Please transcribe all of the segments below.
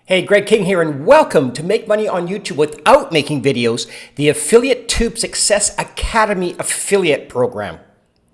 Hey, Greg King here, and welcome to Make Money on YouTube Without Making Videos, the Affiliate Tube Success Academy affiliate program.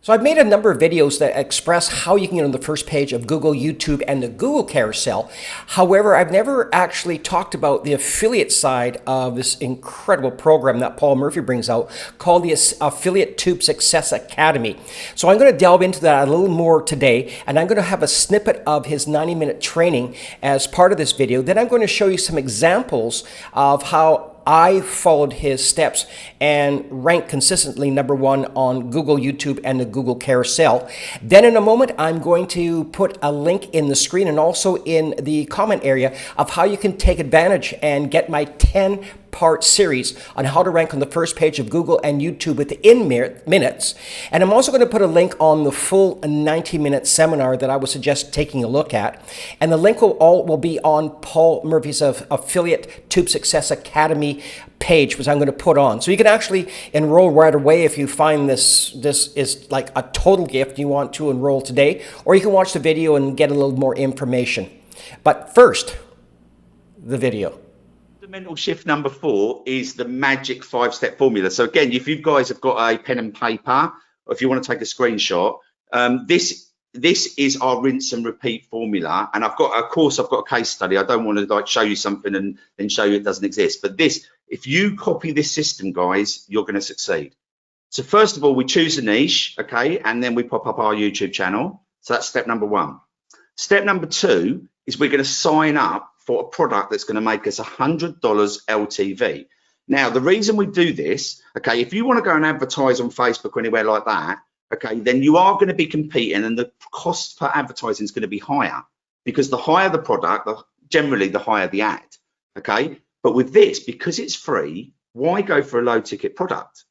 So I've made a number of videos that express how you can get on the first page of Google, YouTube, and the Google carousel. However, I've never actually talked about the affiliate side of this incredible program that Paul Murphy brings out called the Affiliate Tube Success Academy. So I'm going to delve into that a little more today, and I'm going to have a snippet of his 90-minute training as part of this video. Then I'm going to show you some examples of how I followed his steps and ranked consistently #1 on Google, YouTube, and the Google carousel. Then in a moment, I'm going to put a link in the screen and also in the comment area of how you can take advantage and get my 10-part series on how to rank on the first page of Google and YouTube within minutes. And I'm also going to put a link on the full 90-minute seminar that I would suggest taking a look at. And the link will be on Paul Murphy's Affiliate Tube Success Academy page, which I'm going to put on. So you can actually enroll right away if you find this is like a total gift, you want to enroll today, or you can watch the video and get a little more information. But first, the video. Fundamental shift number 4 is the magic 5-step formula. So again, if you guys have got a pen and paper, or if you want to take a screenshot, this is our rinse and repeat formula. And I've got a case study. I don't want to like show you something and then show you it doesn't exist. But this, if you copy this system, guys, you're going to succeed. So first of all, we choose a niche, okay, and then we pop up our YouTube channel. So that's step number 1. Step number 2 is we're going to sign up for a product that's going to make us $100 LTV. Now, the reason we do this, okay, if you want to go and advertise on Facebook or anywhere like that, okay, then you are going to be competing and the cost per advertising is going to be higher because the higher the product, generally the higher the ad, okay? But with this, because it's free, why go for a low ticket product?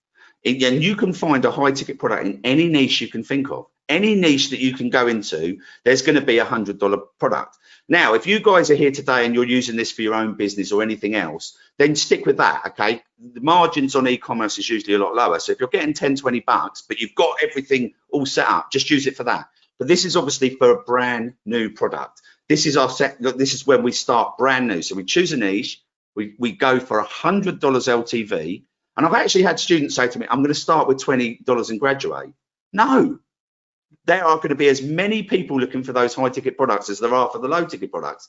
And you can find a high ticket product in any niche you can think of. Any niche that you can go into, there's going to be a $100 product. Now, if you guys are here today and you're using this for your own business or anything else, then stick with that, okay? The margins on e-commerce is usually a lot lower. So if you're getting 10, 20 bucks, but you've got everything all set up, just use it for that. But this is obviously for a brand new product. This is this is when we start brand new. So we choose a niche, we go for $100 LTV. And I've actually had students say to me, I'm going to start with $20 and graduate. No. There are going to be as many people looking for those high ticket products as there are for the low ticket products.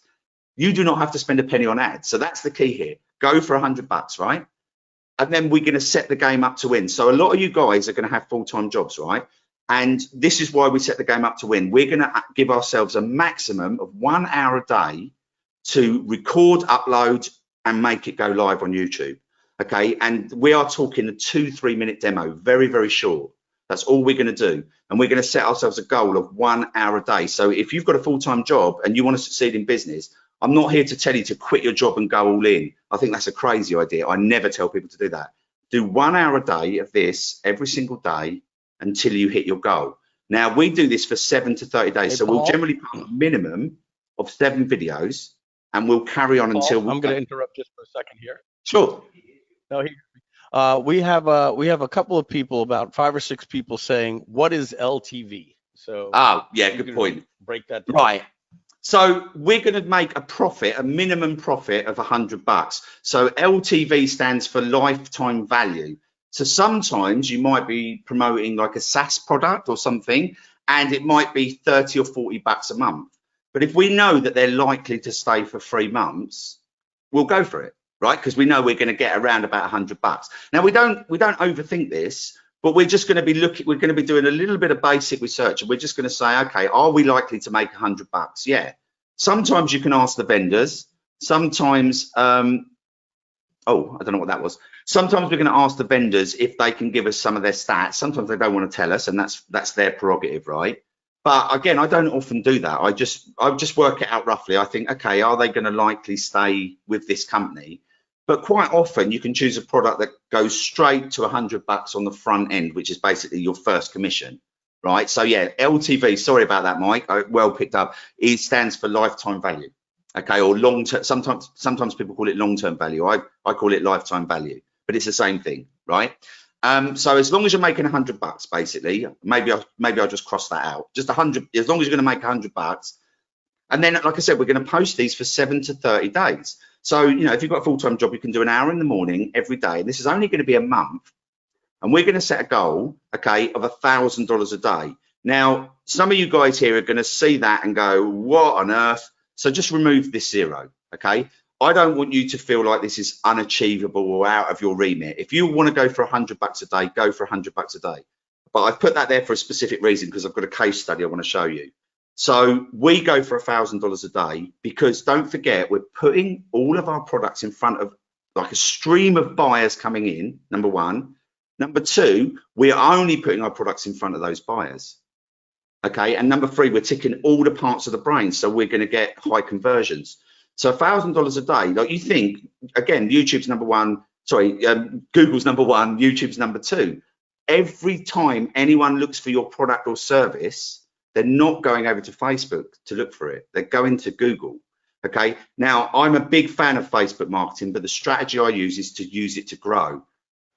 You do not have to spend a penny on ads. So that's the key here. Go for $100, right? And then we're going to set the game up to win. So a lot of you guys are going to have full-time jobs, right? And this is why we set the game up to win. We're going to give ourselves a maximum of 1 hour a day to record, upload, and make it go live on YouTube. Okay, and we are talking a 2-3 minute demo, very, very short. That's all we're going to do. And we're going to set ourselves a goal of 1 hour a day. So if you've got a full-time job and you want to succeed in business, I'm not here to tell you to quit your job and go all in. I think that's a crazy idea. I never tell people to do that. Do 1 hour a day of this every single day until you hit your goal. Now, we do this for 7 to 30 days. So we'll generally put a minimum of 7 videos and we'll carry on until I'm going to interrupt just for a second here. Sure. No, we have a couple of people, about 5 or 6 people, saying, "What is LTV?" So, yeah, good point. Break that down. Right. So we're going to make a profit, a minimum profit of $100. So LTV stands for lifetime value. So sometimes you might be promoting like a SaaS product or something, and it might be 30 or 40 bucks a month. But if we know that they're likely to stay for 3 months, we'll go for it. Right, because we know we're going to get around about $100. Now we don't overthink this, but we're just going to be we're going to be doing a little bit of basic research, and we're just going to say, okay, are we likely to make $100? Yeah. Sometimes you can ask the vendors. Sometimes, I don't know what that was. Sometimes we're going to ask the vendors if they can give us some of their stats. Sometimes they don't want to tell us, and that's their prerogative, right? But again, I don't often do that. I just work it out roughly. I think, okay, are they going to likely stay with this company? But quite often you can choose a product that goes straight to $100 on the front end, which is basically your first commission, right? So yeah, LTV, sorry about that, Mike, well picked up. It stands for lifetime value, okay, or long-term. Sometimes people call it long-term value. I call it lifetime value, but it's the same thing, right? So as long as you're making $100, basically, maybe I'll just cross that out. Just 100, as long as you're going to make $100, And then, like I said, we're going to post these for 7 to 30 days. So, you know, if you've got a full-time job, you can do an hour in the morning every day. This is only going to be a month. And we're going to set a goal, okay, of $1,000 a day. Now, some of you guys here are going to see that and go, what on earth? So just remove this zero, okay? I don't want you to feel like this is unachievable or out of your remit. If you want to go for $100 a day, go for $100 a day. But I've put that there for a specific reason, because I've got a case study I want to show you. So we go for $1,000 a day because, don't forget, we're putting all of our products in front of like a stream of buyers coming in, number one. Number two, we are only putting our products in front of those buyers. Okay, and number three, we're ticking all the parts of the brain, so we're going to get high conversions. So $1,000 a day, like you think, again, YouTube's number one, Google's number one, YouTube's number two. Every time anyone looks for your product or service, they're not going over to Facebook to look for it. They're going to Google. Okay, now I'm a big fan of Facebook marketing, but the strategy I use is to use it to grow.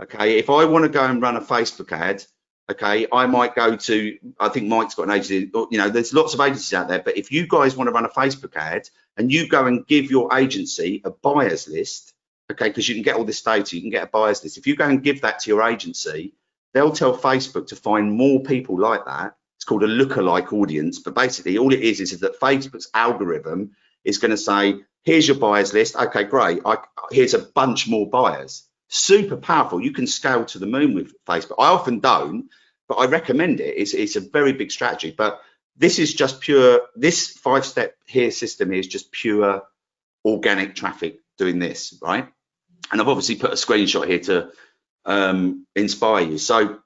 Okay, if I want to go and run a Facebook ad, okay, I might go to, I think Mike's got an agency, you know, there's lots of agencies out there, but if you guys want to run a Facebook ad and you go and give your agency a buyers list, okay, because you can get all this data, you can get a buyers list. If you go and give that to your agency, they'll tell Facebook to find more people like that. It's called a lookalike audience, but basically all it is that Facebook's algorithm is going to say, here's your buyers list. Okay, great. Here's a bunch more buyers. Super powerful. You can scale to the moon with Facebook. I often don't, but I recommend it. It's a very big strategy, but this is just pure, this 5-step here system here is just pure organic traffic doing this, right? And I've obviously put a screenshot here to inspire you. So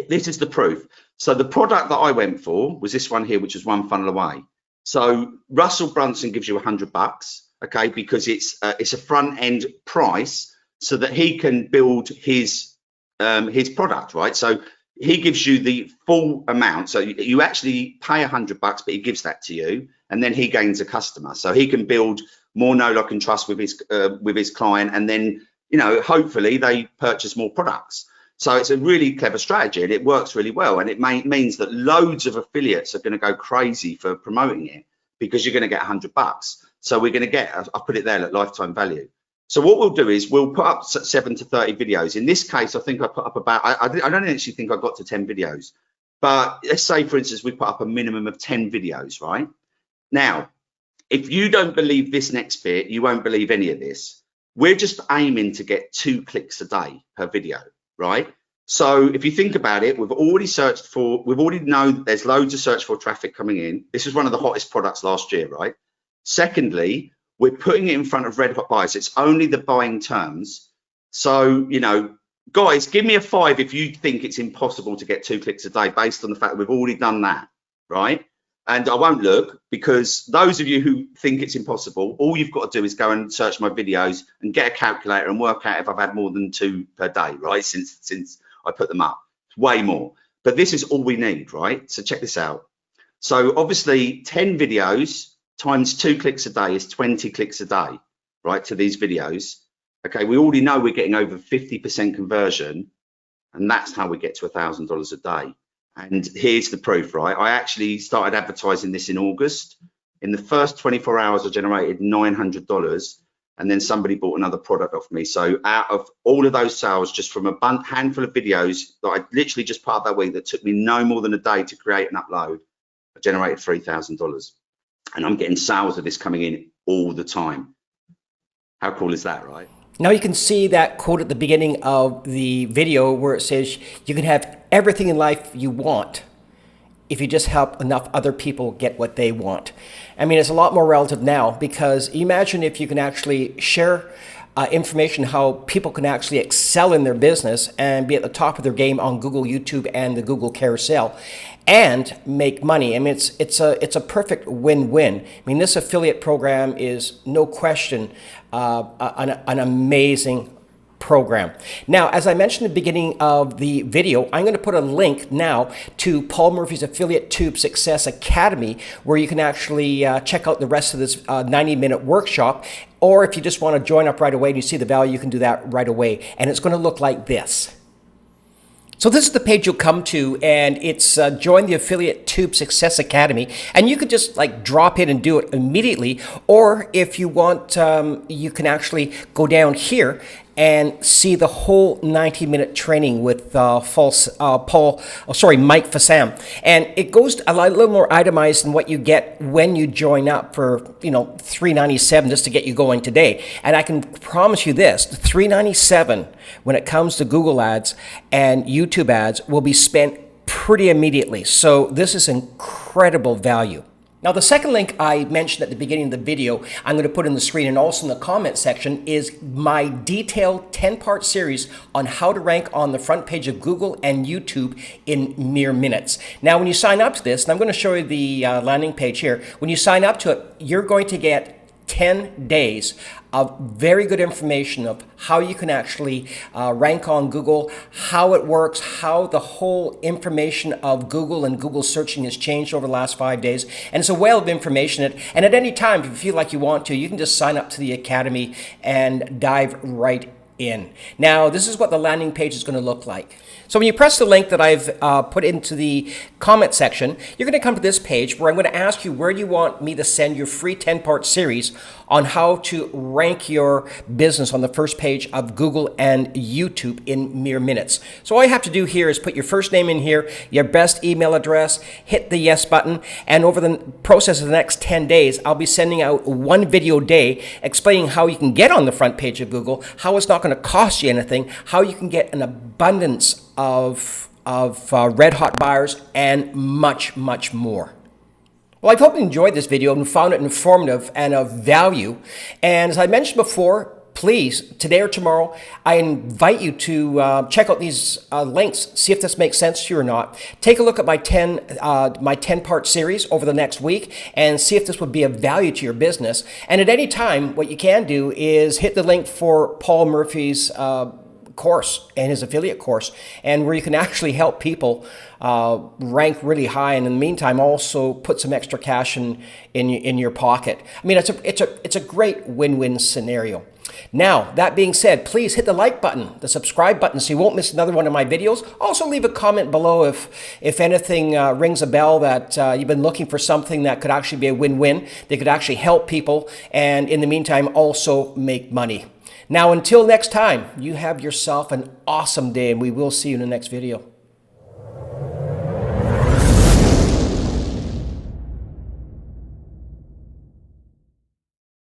this is the proof. So the product that I went for was this one here, which is one funnel away. So Russell Brunson gives you $100, okay, because it's a front end price so that he can build his product, right? So he gives you the full amount. So you actually pay $100, but he gives that to you, and then he gains a customer. So he can build more know, like, and trust with his client, and then, you know, hopefully they purchase more products. So it's a really clever strategy, and it works really well. And it means that loads of affiliates are going to go crazy for promoting it because you're going to get $100. So we're going to get, I'll put it there at lifetime value. So what we'll do is we'll put up 7 to 30 videos. In this case, I think I put up about, I don't actually think I got to 10 videos, but let's say, for instance, we put up a minimum of 10 videos, right? Now, if you don't believe this next bit, you won't believe any of this. We're just aiming to get 2 clicks a day per video, right? So if you think about it, we've already know that there's loads of search for traffic coming in. This is one of the hottest products last year, right? Secondly, we're putting it in front of red hot buyers. It's only the buying terms. So, you know, guys, give me a 5 if you think it's impossible to get 2 clicks a day based on the fact that we've already done that, right? And I won't look, because those of you who think it's impossible, all you've got to do is go and search my videos and get a calculator and work out if I've had more than 2 per day, right? Since I put them up, it's way more. But this is all we need, right? So check this out. So obviously 10 videos times 2 clicks a day is 20 clicks a day, right, to these videos. Okay, we already know we're getting over 50% conversion, and that's how we get to $1,000 a day. And here's the proof, right? I actually started advertising this in August. In the first 24 hours, I generated $900, and then somebody bought another product off me. So out of all of those sales, just from a handful of videos that I literally just put up that week that took me no more than a day to create and upload, I generated $3,000. And I'm getting sales of this coming in all the time. How cool is that, right? Now you can see that quote at the beginning of the video where it says you can have everything in life you want if you just help enough other people get what they want. I mean, it's a lot more relative now, because imagine if you can actually share information how people can actually excel in their business and be at the top of their game on Google, YouTube, and the Google carousel, and make money. I mean, it's a perfect win-win. I mean, this affiliate program is no question an amazing program. Now, as I mentioned at the beginning of the video, I'm going to put a link now to Paul Murphy's Affiliate Tube Success Academy, where you can actually check out the rest of this 90-minute workshop. Or if you just want to join up right away and you see the value, you can do that right away. And it's going to look like this. So this is the page you'll come to, and it's join the Affiliate Tube Success Academy, and you could just like drop in and do it immediately, or if you want, you can actually go down here and see the whole 90-minute training with Mike Fassam. And it goes a little more itemized than what you get when you join up for, $397 just to get you going today. And I can promise you this, the $397 when it comes to Google ads and YouTube ads will be spent pretty immediately. So this is incredible value. Now, the second link I mentioned at the beginning of the video, I'm going to put in the screen and also in the comment section, is my detailed 10-part series on how to rank on the front page of Google and YouTube in mere minutes. Now, when you sign up to this, and I'm going to show you the landing page here, when you sign up to it, you're going to get 10 days of very good information of how you can actually rank on Google, how it works, how the whole information of Google and Google searching has changed over the last 5 days. And it's a well of information. And at any time, if you feel like you want to, you can just sign up to the Academy and dive right in. Now, this is what the landing page is going to look like. So when you press the link that I've put into the comment section, you're going to come to this page where I'm going to ask you where you want me to send your free 10-part series on how to rank your business on the first page of Google and YouTube in mere minutes. So all you have to do here is put your first name in here, your best email address, hit the yes button, and over the process of the next 10 days, I'll be sending out one video a day explaining how you can get on the front page of Google, how it's not going to cost you anything, how you can get an abundance of red hot buyers, and much, much more. Well, I hope you enjoyed this video and found it informative and of value. And as I mentioned before, please, today or tomorrow, I invite you to check out these links, see if this makes sense to you or not. Take a look at my 10-part series over the next week and see if this would be of value to your business. And at any time, what you can do is hit the link for Paul Murphy's course and his affiliate course, and where you can actually help people rank really high, and in the meantime also put some extra cash in your pocket. I mean, it's a great win-win scenario. Now, that being said, please hit the like button, the subscribe button, so you won't miss another one of my videos. Also, leave a comment below if anything rings a bell that you've been looking for something that could actually be a win-win, that could actually help people, and in the meantime also make money. Now, until next time, you have yourself an awesome day, and we will see you in the next video.